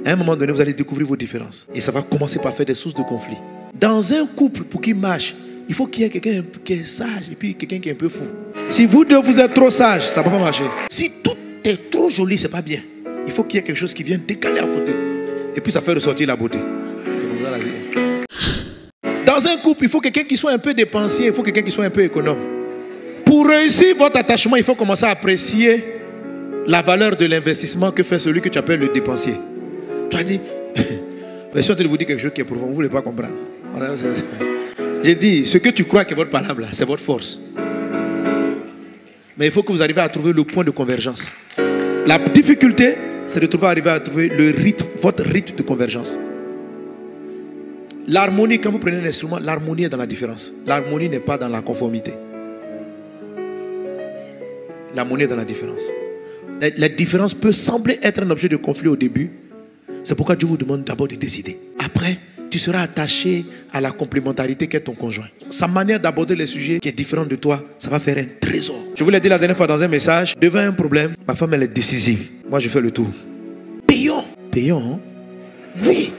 À un moment donné, vous allez découvrir vos différences. Et ça va commencer par faire des sources de conflit. Dans un couple, pour qu'il marche, il faut qu'il y ait quelqu'un qui est sage et puis quelqu'un qui est un peu fou. Si vous deux, vous êtes trop sages, ça ne va pas marcher. Si tout est trop joli, c'est pas bien. Il faut qu'il y ait quelque chose qui vienne décaler à côté. Et puis ça fait ressortir la beauté. Dans un couple, il faut quelqu'un qui soit un peu dépensier, il faut quelqu'un qui soit un peu économe. Pour réussir votre attachement, il faut commencer à apprécier la valeur de l'investissement que fait celui que tu appelles le dépensier. Tu as dit, je suis en train de vous dire quelque chose qui est profond, vous ne voulez pas comprendre. J'ai dit, ce que tu crois que est votre parole, c'est votre force. Mais il faut que vous arriviez à trouver le point de convergence. La difficulté, c'est de arriver à trouver le rythme, votre rythme de convergence. L'harmonie, quand vous prenez un instrument, l'harmonie est dans la différence. L'harmonie n'est pas dans la conformité. L'harmonie est dans la différence. La différence peut sembler être un objet de conflit au début. C'est pourquoi Dieu vous demande d'abord de décider. Après, tu seras attaché à la complémentarité qu'est ton conjoint. Sa manière d'aborder les sujets qui est différente de toi, ça va faire un trésor. Je vous l'ai dit la dernière fois dans un message, devant un problème, ma femme elle est décisive. Moi je fais le tour. Payons. Payons, hein? Oui.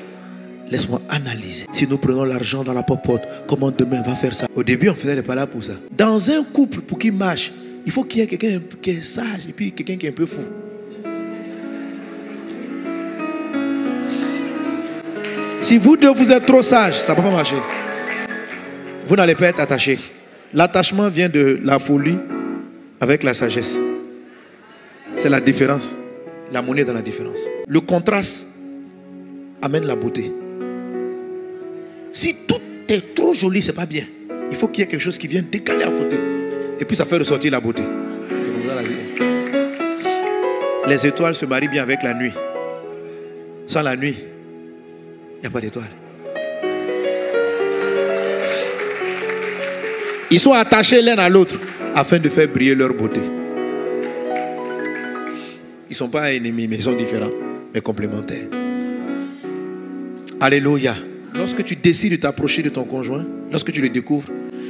Laisse-moi analyser. Si nous prenons l'argent dans la popote, comment demain on va faire ça? Au début, on faisait pas là pour ça. Dans un couple, pour qu'il marche, il faut qu'il y ait quelqu'un qui est sage et puis quelqu'un qui est un peu fou. Si vous deux, vous êtes trop sages, ça ne va pas marcher. Vous n'allez pas être attachés. L'attachement vient de la folie avec la sagesse. C'est la différence. L'harmonie est dans la différence. Le contraste amène la beauté. Si tout est trop joli, c'est pas bien. Il faut qu'il y ait quelque chose qui vienne décaler à côté. Et puis ça fait ressortir la beauté. Les étoiles se marient bien avec la nuit. Sans la nuit, il n'y a pas d'étoiles. Ils sont attachés l'un à l'autre afin de faire briller leur beauté. Ils ne sont pas ennemis, mais ils sont différents, mais complémentaires. Alléluia. Lorsque tu décides de t'approcher de ton conjoint, lorsque tu le découvres,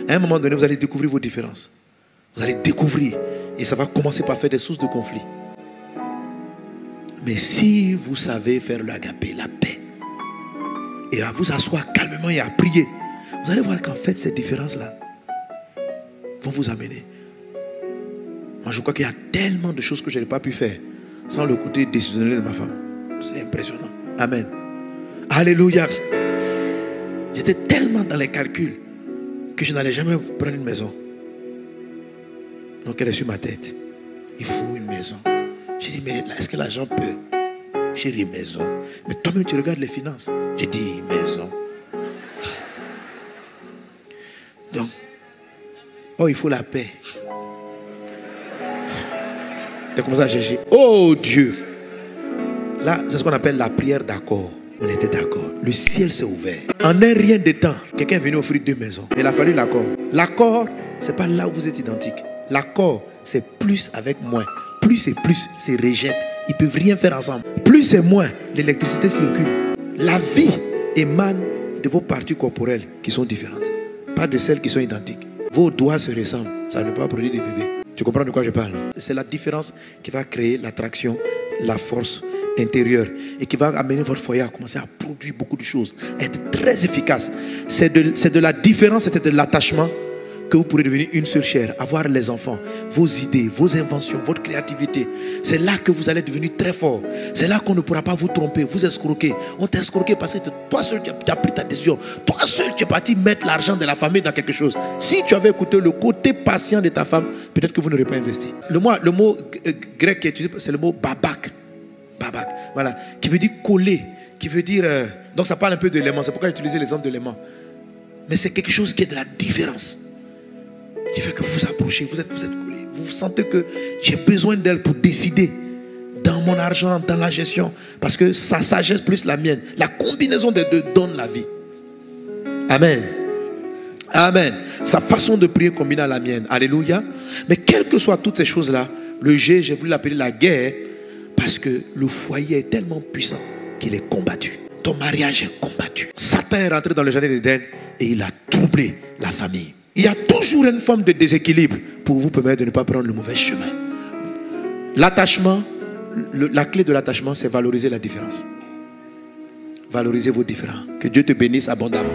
à un moment donné, vous allez découvrir vos différences. Vous allez découvrir. Et ça va commencer par faire des sources de conflit. Mais si vous savez faire l'agapé, la paix, et à vous asseoir calmement et à prier, vous allez voir qu'en fait, ces différences-là vont vous amener. Moi, je crois qu'il y a tellement de choses que je n'ai pas pu faire sans le côté décisionnel de ma femme. C'est impressionnant. Amen. Alléluia. J'étais tellement dans les calculs que je n'allais jamais prendre une maison. Donc elle est sur ma tête. Il faut une maison. J'ai dit, mais est-ce que l'argent peut? J'ai dit, maison. Mais toi-même, tu regardes les finances. J'ai dit, maison. Donc, oh, il faut la paix. J'ai commencé à chercher. Oh Dieu. Là, c'est ce qu'on appelle la prière d'accord. On était d'accord. Le ciel s'est ouvert. En un rien de temps, quelqu'un est venu offrir 2 maisons. Mais il a fallu l'accord. L'accord, ce n'est pas là où vous êtes identiques. L'accord, c'est plus avec moins. Plus, c'est rejette. Ils ne peuvent rien faire ensemble. Plus c'est moins, l'électricité circule. La vie émane de vos parties corporelles qui sont différentes. Pas de celles qui sont identiques. Vos doigts se ressemblent. Ça ne peut pas produire des bébés. Tu comprends de quoi je parle? C'est la différence qui va créer l'attraction, la force intérieure et qui va amener votre foyer à commencer à produire beaucoup de choses, à être très efficace. C'est de la différence, c'est de l'attachement que vous pourrez devenir une seule chair, avoir les enfants, vos idées, vos inventions, votre créativité. C'est là que vous allez devenir très fort. C'est là qu'on ne pourra pas vous tromper, vous escroquer. On t'a escroqué parce que toi seul tu as pris ta décision. Toi seul tu es parti mettre l'argent de la famille dans quelque chose. Si tu avais écouté le côté patient de ta femme, peut-être que vous n'aurez pas investi. Le mot grec qui est utilisé, c'est le mot babak. Babak, voilà, qui veut dire coller, qui veut dire... donc ça parle un peu de l'aimant, c'est pourquoi j'ai utilisé l'exemple de l'aimant. Mais c'est quelque chose qui est de la différence. Qui fait que vous vous approchez, vous êtes collés. Vous sentez que j'ai besoin d'elle pour décider dans mon argent, dans la gestion. Parce que sa sagesse plus la mienne, la combinaison des deux donne la vie. Amen. Amen. Sa façon de prier combinée à la mienne. Alléluia. Mais quelles que soient toutes ces choses-là, le G, j'ai voulu l'appeler la guerre, parce que le foyer est tellement puissant qu'il est combattu. Ton mariage est combattu. Satan est rentré dans le jardin d'Éden et il a troublé la famille. Il y a toujours une forme de déséquilibre pour vous permettre de ne pas prendre le mauvais chemin. L'attachement, la clé de l'attachement, c'est valoriser la différence. Valorisez vos différends. Que Dieu te bénisse abondamment.